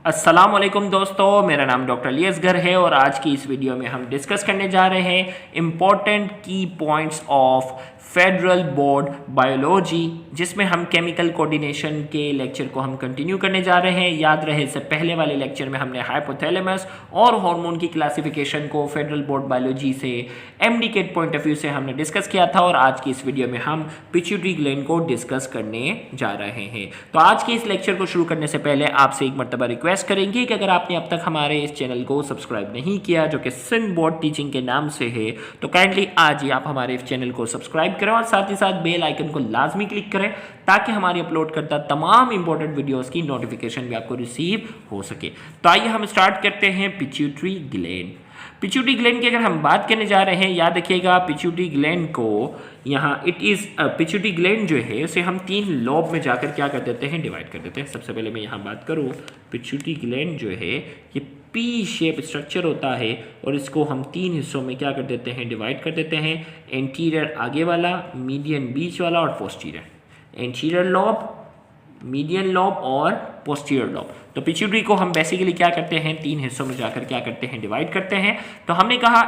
अस्सलाम वालेकुम दोस्तों, मेरा नाम डॉक्टर अलियसगर है और आज की इस वीडियो में हम डिस्कस करने जा रहे हैं इम्पॉर्टेंट की points of federal board biology, जिसमें हम केमिकल कोऑर्डिनेशन के लेक्चर को हम कंटिन्यू करने जा रहे हैं। याद रहे इससे पहले वाले लेक्चर में हमने हाइपोथैलेमस और हार्मोन की क्लासिफिकेशन को फेडरल बोर्ड बायोलॉजी से एमडी के पॉइंट ऑफ व्यू से हमने डिस्कस किया था और आज की इस वीडियो में हम पिट्यूटरी ग्लैंड को डिस्कस करने जा रहे हैं। तो आज के इस लेक्चर को शुरू करने से पहले आपसे एक मर्तबा रिक्वेस्ट करेंगे कि अगर आपने अब तक हमारे इस चैनल को सब्सक्राइब नहीं किया, जो कि सिंध बोर्ड टीचिंग के नाम से है, तो काइंडली आज ही आप हमारे इस चैनल को सब्सक्राइब करें और साथ ही साथ बेल आइकन को लाजमी क्लिक करें ताकि हमारी अपलोड करता तमाम इंपॉर्टेंट वीडियोस की नोटिफिकेशन भी आपको रिसीव हो सके। तो आइए हम स्टार्ट करते हैं पिट्यूटरी ग्लैंड। पिट्यूटरी ग्लैंड की अगर हम बात करने जा रहे हैं, याद रखिएगा पिट्यूटरी ग्लैंड को यहाँ पिट्यूटरी ग्लैंड जो है उसे हम 3 लोब में जाकर क्या कर देते हैं, डिवाइड कर देते हैं। सबसे पहले मैं यहाँ बात करूँ, पिट्यूटरी ग्लैंड जो है ये पी शेप स्ट्रक्चर होता है और इसको हम 3 हिस्सों में क्या कर देते हैं, डिवाइड कर देते हैं। एंटीरियर आगे वाला, मीडियन बीच वाला और posterior. Anterior lobe, median lobe और पोस्टीरियर लोब। तो पिट्यूटरी को हम बेसिकली क्या करते हैं, 3 हिस्सों में जाकर क्या करते हैं, डिवाइड करते हैं। तो हमने कहा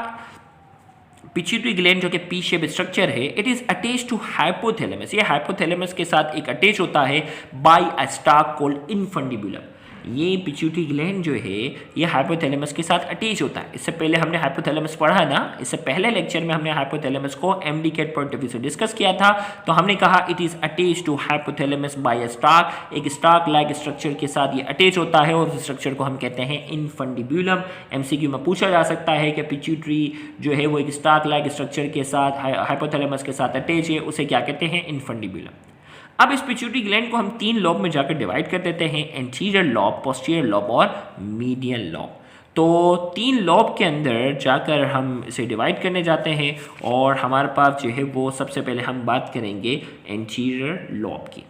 पिट्यूटरी ग्लैंड जो कि पी शेप स्ट्रक्चर है, it is attached to hypothalamus. ये हाइपोथैलेमस के साथ एक अटैच होता है by a stalk called infundibulum. ये पिट्यूटरी ग्लैंड जो है ये हाइपोथैलेमस के साथ अटैच होता है। इससे पहले हमने हाइपोथैलेमस पढ़ा ना, इससे पहले लेक्चर में हमने हाइपोथैलेमस को एमडी के पॉइंट ऑफ व्यू से डिस्कस किया था। तो हमने कहा it is attach to hypothalamus by a stalk, एक स्टाक लाइक स्ट्रक्चर के साथ ये अटैच होता है और उस स्ट्रक्चर को हम कहते हैं इन्फंडिबुलम। एमसीक्यू में पूछा जा सकता है कि पिट्यूटरी जो है वो एक स्टाक लाइक स्ट्रक्चर के साथ हाइपोथैलेमस के साथ अटैच है, उसे क्या कहते हैं, इन्फंडिबुलम। अब इस पिट्यूटरी ग्लैंड को हम 3 लोब में जाकर डिवाइड कर देते हैं, एंटीरियर लोब, पोस्टीरियर लोब और मीडियन लोब। तो 3 लोब के अंदर जाकर हम इसे डिवाइड करने जाते हैं और हमारे पास जो है वो सबसे पहले हम बात करेंगे एंटीरियर लोब की।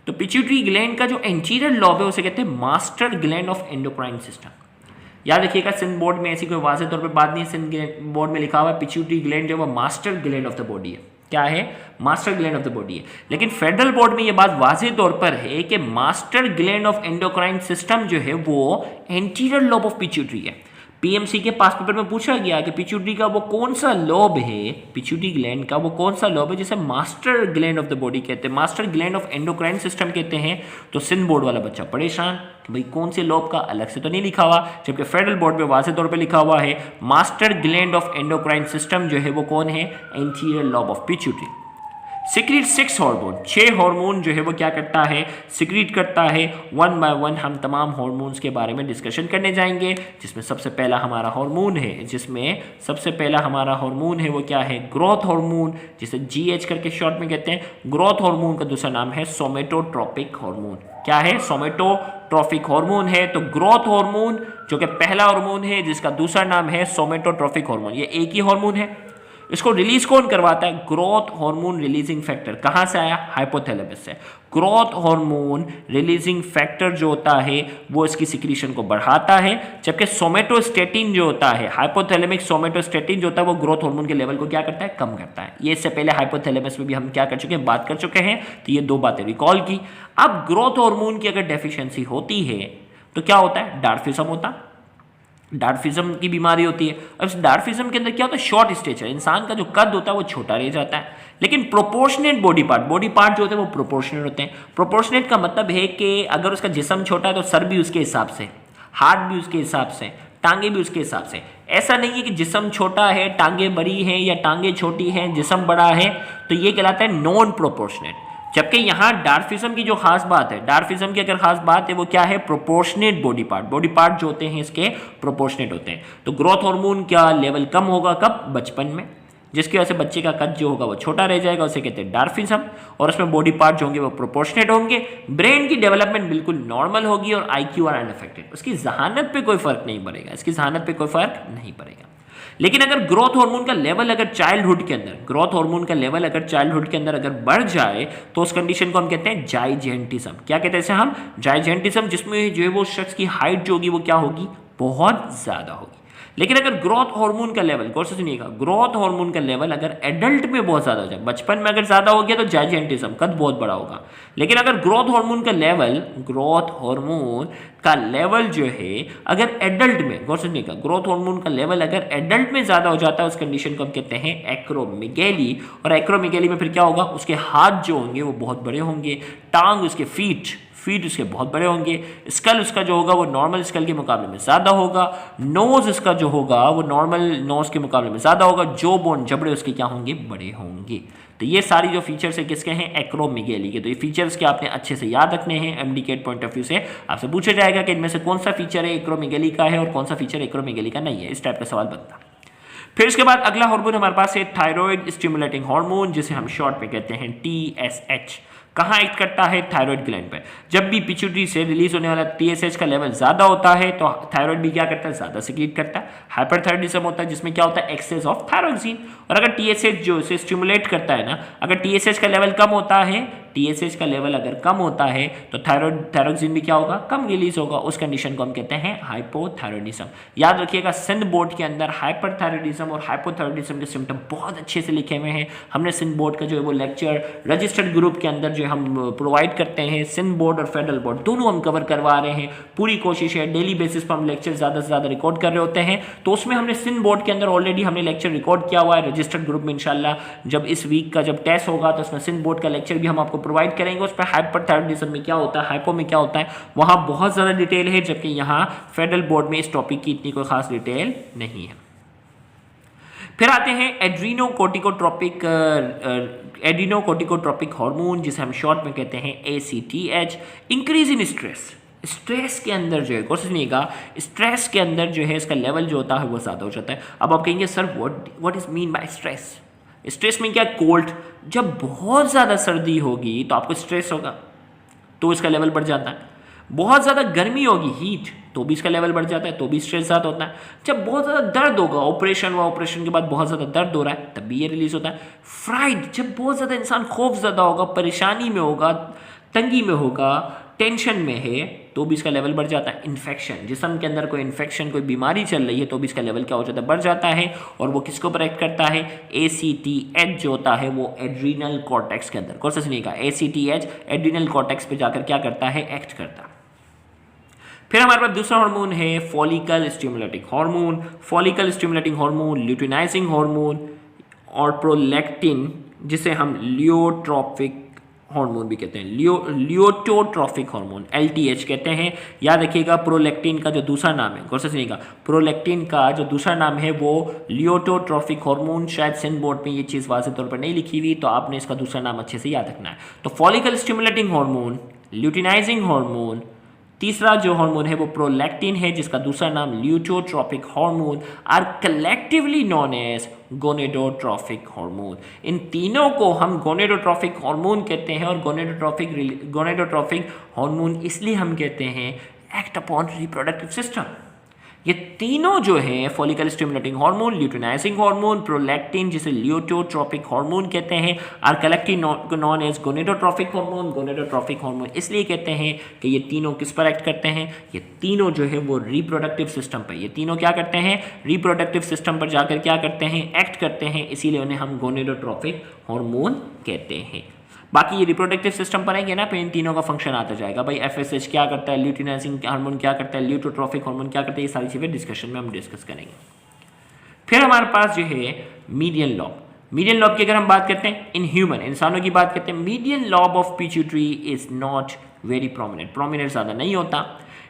तो पिट्यूटरी ग्लैंड का जो एंटीरियर लोब है उसे कहते हैं master gland of endocrine system. याद रखिएगा सिंध बोर्ड में ऐसी कोई वाज़ेह तौर पे बात नहीं है, सिंध बोर्ड में लिखा हुआ है पिट्यूटरी ग्लैंड जो है वो master gland of the body है। क्या है, master gland of the body है। लेकिन फेडरल बोर्ड में यह बात वाज़ेह तौर पर है कि master gland of endocrine system जो है वो एंटीरियर लोब ऑफ पिट्यूटरी है। पीएमसी के पास पेपर में पूछा गया कि पिट्यूटरी का वो कौन सा लोब है, पिट्यूटरी ग्लैंड का वो कौन सा लोब है जिसे master gland of the body कहते हैं, master gland of endocrine system कहते हैं। तो सिंध बोर्ड वाला बच्चा परेशान कि भाई कौन से लोब का, अलग से तो नहीं लिखा हुआ, जबकि फेडरल बोर्ड में वाज़ेह तौर पे लिखा हुआ है master gland of endocrine system जो है वो कौन है, anterior lobe of pituitary. Secrete 6 hormone, 6 hormone जो है वो क्या करता है, सिक्रीट करता है। 1 बाय 1 हम तमाम हार्मोन्स के बारे में डिस्कशन करने जाएंगे, जिसमें सबसे पहला हमारा हार्मोन है वो क्या है, ग्रोथ हार्मोन, जिसे जीएच करके शॉर्ट में कहते हैं। ग्रोथ हार्मोन का दूसरा नाम है सोमेटोट्रोपिक हार्मोन। क्या है, सोमेटोट्रोपिक हार्मोन है। तो ग्रोथ हार्मोन जो कि पहला हार्मोन है जिसका दूसरा नाम है सोमेटोट्रोपिक हार्मोन, ये एक ही हार्मोन है। इसको रिलीज कौन करवाता है, ग्रोथ हार्मोन रिलीजिंग फैक्टर। कहां से आया, हाइपोथैलेमस से। ग्रोथ हार्मोन रिलीजिंग फैक्टर जो होता है वो इसकी सिक्रीशन को बढ़ाता है, जबकि सोमेटोस्टेटिन जो होता है, हाइपोथैलेमिक सोमेटोस्टेटिन जो होता है वो ग्रोथ हार्मोन के लेवल को क्या करता है, कम करता है। ये इससे पहले हाइपोथैलेमस में भी हम क्या कर चुके हैं, बात कर चुके हैं। तो ये 2 बातें रिकॉल की। अब ग्रोथ हार्मोन की अगर डेफिशिएंसी होती है तो क्या होता है, डार्फिज्म होता है, डार्फिज्म की बीमारी होती है। अब इस डार्फिज्म के अंदर क्या होता है, शॉर्ट स्टेचर, इंसान का जो कद होता है वो छोटा रह जाता है। लेकिन प्रोपोर्शनेट बॉडी पार्ट जो होते हैं वो प्रोपोर्शनेट होते हैं। प्रोपोर्शनेट का मतलब है कि अगर उसका जिस्म छोटा है तो सर भी उसके हिसाब से, हाथ भी उसके हिसाब से, टांगे भी उसके हिसाब से। ऐसा नहीं है कि जिस्म छोटा है टांगे बड़ी हैं या टांगे छोटी हैं जिस्म बड़ा है, तो ये कहलाता है नॉन प्रोपोर्शनेट। जबकि यहाँ डार्फिज्म की जो खास बात है, डार्फिज्म की अगर खास बात है वो क्या है, प्रोपोर्शनेट बॉडी पार्ट जो होते हैं इसके प्रोपोर्शनेट होते हैं। तो ग्रोथ हार्मोन का लेवल कम होगा कब, बचपन में, जिसकी वजह से बच्चे का कद जो होगा वो छोटा रह जाएगा, उसे कहते हैं डार्फिज्म। और उसमें बॉडी पार्ट जो होंगे वो प्रोपोर्शनेट होंगे। ब्रेन की डेवलपमेंट बिल्कुल नॉर्मल होगी और आईक्यू आर अनअफेक्टेड, उसकी जहानत पे कोई फर्क नहीं पड़ेगा, इसकी जहानत पे कोई फर्क नहीं पड़ेगा। लेकिन अगर ग्रोथ हार्मोन का लेवल अगर चाइल्डहुड के अंदर अगर बढ़ जाए तो उस कंडीशन को हम कहते हैं जाइजेंटिज्म। क्या कहते हैं इसे हम, जाइजेंटिज्म, जिसमें जो है वो शख्स की हाइट जो होगी वो क्या होगी, बहुत ज्यादा होगी। लेकिन अगर ग्रोथ हार्मोन का लेवल, गौर से सुनिएगा, ग्रोथ हार्मोन का लेवल अगर एडल्ट में बहुत ज़्यादा हो जाए, बचपन में अगर ज़्यादा हो गया तो जाइजेंटिज्म, कद बहुत बड़ा होगा। लेकिन अगर ग्रोथ हार्मोन का लेवल जो है अगर एडल्ट में, गौर से सुनिएगा, ग्रोथ हार्मोन का लेवल अगर एडल्ट में ज़्यादा हो जाता है उस कंडीशन को हम कहते हैं एक्रोमेगैली। और एक्रोमेगैली में फिर क्या होगा, उसके हाथ जो होंगे वो बहुत बड़े होंगे, टांग उसके फीट उसके बहुत बड़े होंगे, स्कल उसका जो होगा वो नॉर्मल स्कल के मुकाबले में ज़्यादा होगा, नोज उसका जो होगा वो नॉर्मल नोज के मुकाबले में ज़्यादा होगा, जो बोन जबड़े उसके क्या होंगे, बड़े होंगे। तो ये सारी जो फीचर्स है किसके हैं, एक्रोमेगैली के। तो ये फीचर्स के आपने अच्छे से याद रखने हैं। एमडीकेट पॉइंट ऑफ व्यू से आपसे पूछा जाएगा कि इनमें से कौन सा फीचर है एक्रोमेगैली का है और कौन सा फीचर एक्रोमेगैली का नहीं है, इस टाइप का सवाल बनता। फिर इसके बाद अगला हार्मोन हमारे पास है थायराइड स्टिमुलेटिंग हार्मोन, जिसे हम शॉर्ट में कहते हैं TSH। कहाँ एक्ट करता है, थायराइड ग्लैंड पर। जब भी पिट्यूटरी से रिलीज होने वाला TSH का लेवल ज्यादा होता है तो थायराइड भी क्या करता है, ज्यादा सिक्रीट करता है। हाइपरथायराइडिज्म होता है जिसमें क्या होता है, एक्सेस ऑफ थायरोक्सिन। और अगर TSH जो इसे स्टिमुलेट करता है ना, अगर TSH का लेवल कम होता है, TSH का लेवल अगर कम होता है तो थायरोक्सिन भी क्या होगा, कम रिलीज होगा। उस कंडीशन को हम कहते हैं हाइपोथायराइडिज्म। याद रखिएगा सिंध बोर्ड के अंदर हाइपरथायराइडिज्म और हाइपोथायराइडिज्म के सिम्टम बहुत अच्छे से लिखे हुए हैं। हमने सिंध बोर्ड का जो है वो लेक्चर रजिस्टर्ड ग्रुप के अंदर जो हम प्रोवाइड करते हैं, सिंध बोर्ड और फेडरल बोर्ड दोनों हम कवर करवा रहे हैं। पूरी कोशिश है डेली बेसिस पर हम लेक्चर ज़्यादा से ज़्यादा रिकॉर्ड कर रहे होते हैं। तो उसमें हमने सिंध बोर्ड के अंदर ऑलरेडी हमने लेक्चर रिकॉर्ड किया हुआ है रजिस्टर्ड ग्रुप में। इंशाल्लाह जब इस वीक का जब टेस्ट होगा तो उसमें सिंध बोर्ड का लेक्चर भी हम आपको प्रोवाइड करेंगे। उस पर हाइपरथायराइडिज्म में क्या होता है, हाइपो में क्या होता है, वहां बहुत ज़्यादा डिटेल है, जबकि यहाँ फेडरल बोर्ड में इस टॉपिक की इतनी कोई खास डिटेल नहीं है। फिर आते हैं एड्रीनोकोर्टिकोट्रोपिक हार्मोन, जिसे हम शॉर्ट में कहते हैं ACTH। इंक्रीज इन स्ट्रेस के अंदर जो है, कोशिश सुनिएगा, स्ट्रेस के अंदर जो है इसका लेवल जो होता है वो ज़्यादा हो जाता है। अब आप कहेंगे sir what is mean by stress. Stress में क्या, कोल्ड, जब बहुत ज़्यादा सर्दी होगी तो आपको स्ट्रेस होगा तो इसका लेवल बढ़ जाता है। बहुत ज़्यादा गर्मी होगी, हीट, तो भी इसका लेवल बढ़ जाता है, तो भी स्ट्रेस ज़्यादा होता है। जब बहुत ज़्यादा दर्द होगा, ऑपरेशन हुआ, ऑपरेशन के बाद बहुत ज़्यादा दर्द हो रहा है, तब भी ये रिलीज होता है। फ्राइड, जब बहुत ज़्यादा इंसान खौफ ज़्यादा होगा, परेशानी में होगा, तंगी में होगा, टेंशन में है, तो भी इसका लेवल बढ़ जाता है। इन्फेक्शन, जिस्म के अंदर कोई इन्फेक्शन, कोई बीमारी चल रही है तो भी इसका लेवल क्या हो जाता है, बढ़ जाता है। और वो किसको पर एक्ट करता है, ACTH जो होता है वो एड्रीनल कॉर्टेक्स के अंदर, कौन सा सुनिएगा, ACTH एड्रीनल कॉर्टेक्स पे जाकर क्या करता है, एक्ट करता है। फिर हमारे पास दूसरा हार्मोन है follicle stimulating hormone. Follicle stimulating hormone, luteinizing hormone और प्रोलैक्टिन, जिसे हम लियोट्रोपिक हार्मोन भी कहते हैं, लियोटोट्रोफिक हार्मोन, LTH कहते हैं। याद रखिएगा प्रोलैक्टिन का जो दूसरा नाम है, गौर से सुनिएगा, प्रोलैक्टिन का जो दूसरा नाम है वो लियोटोट्रोफिक हार्मोन। शायद सिंध बोर्ड में ये चीज़ वाज़ेह तौर पर नहीं लिखी हुई, तो आपने इसका दूसरा नाम अच्छे से याद रखना है। तो follicle stimulating hormone, luteinizing hormone, तीसरा जो हार्मोन है वो प्रोलैक्टिन है, जिसका दूसरा नाम luteotropic hormone, or collectively known as gonadotropic hormone. इन तीनों को हम गोनेडोट्रोपिक हार्मोन कहते हैं। और गोनेडोट्रोपिक हार्मोन इसलिए हम कहते हैं एक्ट अपॉन रिप्रोडक्टिव सिस्टम। ये तीनों जो है follicle stimulating hormone, luteinizing hormone, prolactin जिसे लियोटोट्रोपिक हार्मोन कहते हैं, are collectively known as gonadotropic hormone. Gonadotropic hormone इसलिए कहते हैं कि ये तीनों किस पर एक्ट करते हैं, ये तीनों जो है वो रिप्रोडक्टिव सिस्टम पर, ये तीनों क्या करते हैं, रिप्रोडक्टिव सिस्टम पर जाकर क्या करते हैं, एक्ट करते हैं, इसीलिए उन्हें हम गोनेडोट्रोपिक हार्मोन कहते हैं। बाकी ये रिप्रोडक्टिव सिस्टम पर आएंगे ना, पे इन तीनों का फंक्शन आता जाएगा। भाई FSH क्या करता है, ल्यूटिनाइजिंग हार्मोन क्या करता है, ल्यूटोट्रोफिक हार्मोन क्या करता है, ये सारी चीज़ें डिस्कशन में हम डिस्कस करेंगे। फिर हमारे पास जो है मीडियन लॉब। मीडियन लॉब की अगर हम बात करते हैं, इन ह्यूमन, इंसानों की बात करते हैं, median lobe of pituitary is not very prominent ज़्यादा नहीं होता।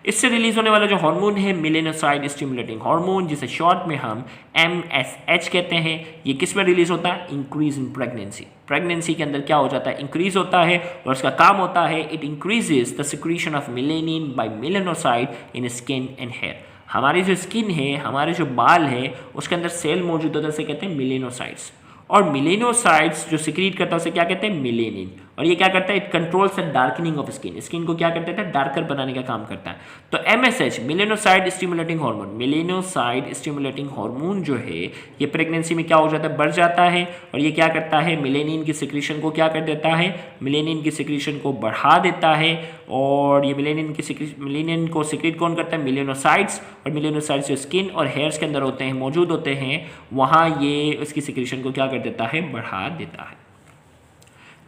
इससे रिलीज होने वाला जो हार्मोन है मेलेनोसाइड स्टिमुलेटिंग हार्मोन, जिसे शॉर्ट में हम MSH कहते हैं, ये किस में रिलीज होता है, इंक्रीज इन प्रेगनेंसी। प्रेगनेंसी के अंदर क्या हो जाता है, इंक्रीज होता है, और उसका काम होता है it increases the secretion of melanin by melanocyte in skin and hair. हमारी जो स्किन है, हमारे जो बाल है, उसके अंदर सेल मौजूद होता है, उसे कहते हैं मेलेनोसाइड्स। और मेलेनोसाइड्स जो सिक्रीट करता है उसे क्या कहते हैं, मेलेनिन। और ये क्या करता है, it controls the darkening of skin, skin को क्या करता है, डार्कर बनाने का काम करता है। तो MSH melanocyte stimulating hormone, melanocyte stimulating hormone जो है ये प्रेगनेंसी में क्या हो जाता है, बढ़ जाता है, और ये क्या करता है, मेलेनिन की सिक्रीशन को क्या कर देता है, मेलेनिन की सिक्रीशन को बढ़ा देता है। और ये मेलेनिन को सिक्रीट कौन करता है, मेलेनोसाइड्स, और मेलेनोसाइड्स जो स्किन और हेयर्स के अंदर होते हैं, मौजूद होते हैं, वहाँ ये उसकी सिक्रीशन को क्या कर देता है, बढ़ा देता है।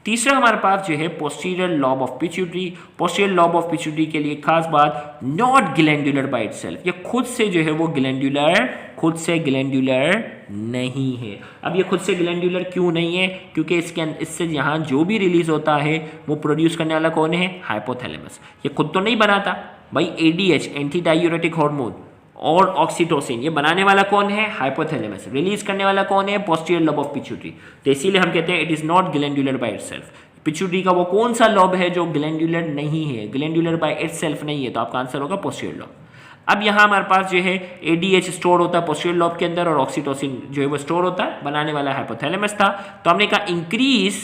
तीसरा हमारे पास जो है posterior lobe of pituitary. Posterior lobe of pituitary के लिए खास बात, नॉट ग्लैंडुलर बाय इटसेल्फ, ये खुद से जो है वो खुद से ग्लैंडुलर नहीं है। अब ये खुद से ग्लैंडुलर क्यों नहीं है, क्योंकि इससे यहाँ जो भी रिलीज होता है वो प्रोड्यूस करने वाला कौन है, हाइपोथैलेमस। ये खुद तो नहीं बनाता भाई, ADH एंटी डायूरेटिक हार्मोन और ऑक्सीटोसिन ये बनाने वाला कौन है, हाइपोथैलेमस, रिलीज करने वाला कौन है, पोस्टीरियर लोब ऑफ पिट्यूटरी। तो इसीलिए हम कहते हैं it is not glandular by itself. Pituitary का वो कौन सा लॉब है जो ग्लैंडुलर नहीं है, ग्लैंडुलर बाय इटसेल्फ नहीं है, तो आपका आंसर होगा पोस्टीरियर लॉब। अब यहाँ हमारे पास जो है ADH स्टोर होता है पोस्टीरियर लॉब के अंदर, और ऑक्सीटोसिन जो है वो स्टोर होता है, बनाने वाला हाइपोथैलेमस था। तो हमने कहा इंक्रीज,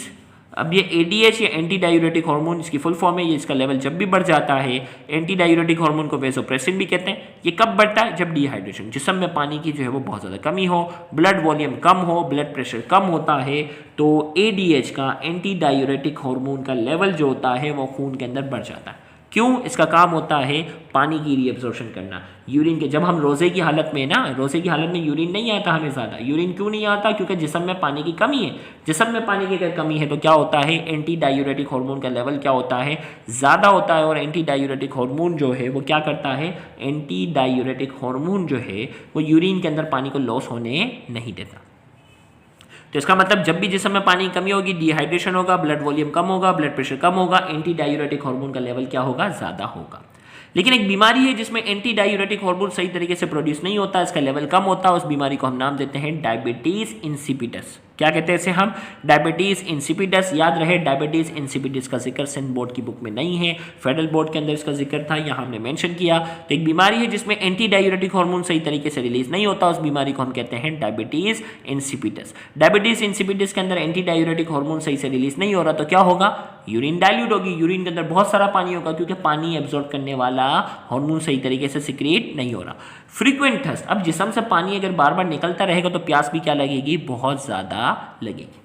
अब ये ADH या एंटी डायूरेटिक हार्मोन इसकी फुल फॉर्म है, ये इसका लेवल जब भी बढ़ जाता है, एंटी डायूरेटिक हार्मोन को वेसोप्रेसिन भी कहते हैं। ये कब बढ़ता है, जब डिहाइड्रेशन, जिस्म में पानी की जो है वो बहुत ज़्यादा कमी हो, ब्लड वॉल्यूम कम हो, ब्लड प्रेशर कम होता है, तो ADH का एंटी डायूरेटिक हार्मोन का लेवल जो होता है वो खून के अंदर बढ़ जाता है। क्यों, इसका काम होता है पानी की रीअब्जॉर्प्शन करना। यूरिन के, जब हम रोज़े की हालत में ना, रोज़े की हालत में यूरिन नहीं आता हमें ज़्यादा, यूरिन क्यों नहीं आता, क्योंकि जिस्म में पानी की कमी है। जिस्म में पानी की कमी है तो क्या होता है, एंटी डायूरेटिक हार्मोन का लेवल क्या होता है, ज़्यादा होता है। और एंटी डायूरेटिक हार्मोन जो है वो क्या करता है, एंटी डायूरेटिक हार्मोन जो है वो यूरिन के अंदर पानी को लॉस होने नहीं देता। तो इसका मतलब जब भी जिस्म में पानी की कमी होगी, डिहाइड्रेशन होगा, ब्लड वॉल्यूम कम होगा, ब्लड प्रेशर कम होगा, एंटी डायूरेटिक हार्मोन का लेवल क्या होगा, ज़्यादा होगा। लेकिन एक बीमारी है जिसमें एंटी डायूरेटिक हार्मोन सही तरीके से प्रोड्यूस नहीं होता, इसका लेवल कम होता है, उस बीमारी को हम नाम देते हैं डायबिटीज इंसिपिडस। क्या कहते हैं इसे हम, डायबिटीज इंसिपिडस। याद रहे डायबिटीज इंसिपिडस का जिक्र सिंध बोर्ड की बुक में नहीं है, फेडरल बोर्ड के अंदर इसका जिक्र था, यहाँ हमने मेंशन किया। तो एक बीमारी है जिसमें एंटी डायूरेटिक हार्मोन सही तरीके से रिलीज नहीं होता, उस बीमारी को हम कहते हैं डायबिटीज इंसिपिडस। डायबिटीज इंसिपिडस के अंदर एंटी डायूरेटिक हार्मोन सही से रिलीज नहीं हो रहा तो क्या होगा, यूरिन डाइल्यूट होगी, यूरिन के अंदर बहुत सारा पानी होगा, क्योंकि पानी एब्जॉर्ब करने वाला हार्मोन सही तरीके से सिक्रेट नहीं हो रहा। फ्रीक्वेंट थर्स्ट, अब जिस्म से पानी अगर बार बार निकलता रहेगा तो प्यास भी क्या लगेगी, बहुत ज़्यादा लगेगी।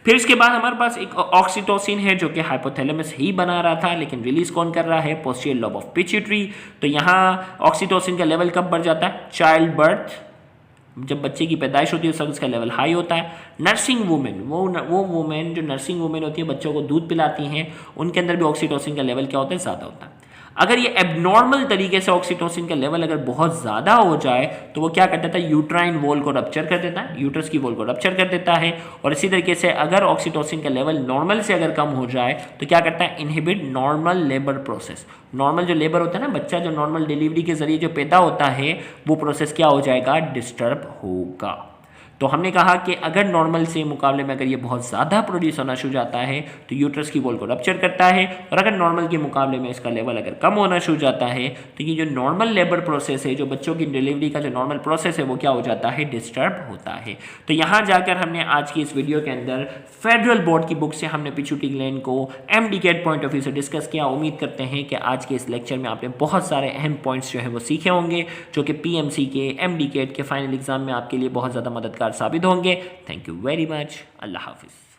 फिर इसके बाद हमारे पास एक ऑक्सीटोसिन है जो कि हाइपोथैलेमस ही बना रहा था, लेकिन रिलीज कौन कर रहा है, पोस्टीरियर लोब ऑफ पिट्यूटरी। तो यहाँ ऑक्सीटोसिन का लेवल कब बढ़ जाता है, चाइल्ड बर्थ, जब बच्चे की पैदाइश होती है उस वक्त उसका लेवल हाई होता है। नर्सिंग वुमेन, वो वुमेन जो नर्सिंग वुमेन होती है, बच्चों को दूध पिलाती हैं, उनके अंदर भी ऑक्सीटोसिन का लेवल क्या होता है, ज़्यादा होता है। अगर ये एबनॉर्मल तरीके से ऑक्सीटोसिन का लेवल अगर बहुत ज़्यादा हो जाए तो वो क्या कर देता है, यूट्राइन वॉल को रप्चर कर देता है, यूट्रस की वॉल को रप्चर कर देता है। और इसी तरीके से अगर ऑक्सीटोसिन का लेवल नॉर्मल से अगर कम हो जाए तो क्या करता है, inhibit normal labour process. Normal जो लेबर होता है ना, बच्चा जो नॉर्मल डिलीवरी के जरिए जो पैदा होता है, वो प्रोसेस क्या हो जाएगा, डिस्टर्ब होगा। तो हमने कहा कि अगर नॉर्मल से मुकाबले में अगर ये बहुत ज़्यादा प्रोड्यूस होना शुरू जाता है तो यूट्रस की वॉल को रप्चर करता है, और अगर नॉर्मल के मुकाबले में इसका लेवल अगर कम होना शुरू जाता है तो ये जो नॉर्मल लेबर प्रोसेस है, जो बच्चों की डिलीवरी का जो नॉर्मल प्रोसेस है, वो क्या हो जाता है, डिस्टर्ब होता है। तो यहाँ जाकर हमने आज की इस वीडियो के अंदर फेडरल बोर्ड की बुक से हमने पिट्यूटरी ग्लैंड को MDCAT पॉइंट ऑफ व्यू से डिस्कस किया। उम्मीद करते हैं कि आज के इस लेक्चर में आपने बहुत सारे अहम पॉइंट्स जो है वो सीखे होंगे, जो कि PMC के, MDCAT के फाइनल एग्जाम में आपके लिए बहुत ज़्यादा मददगार साबित होंगे। Thank you very much. अल्लाह हाफिज़।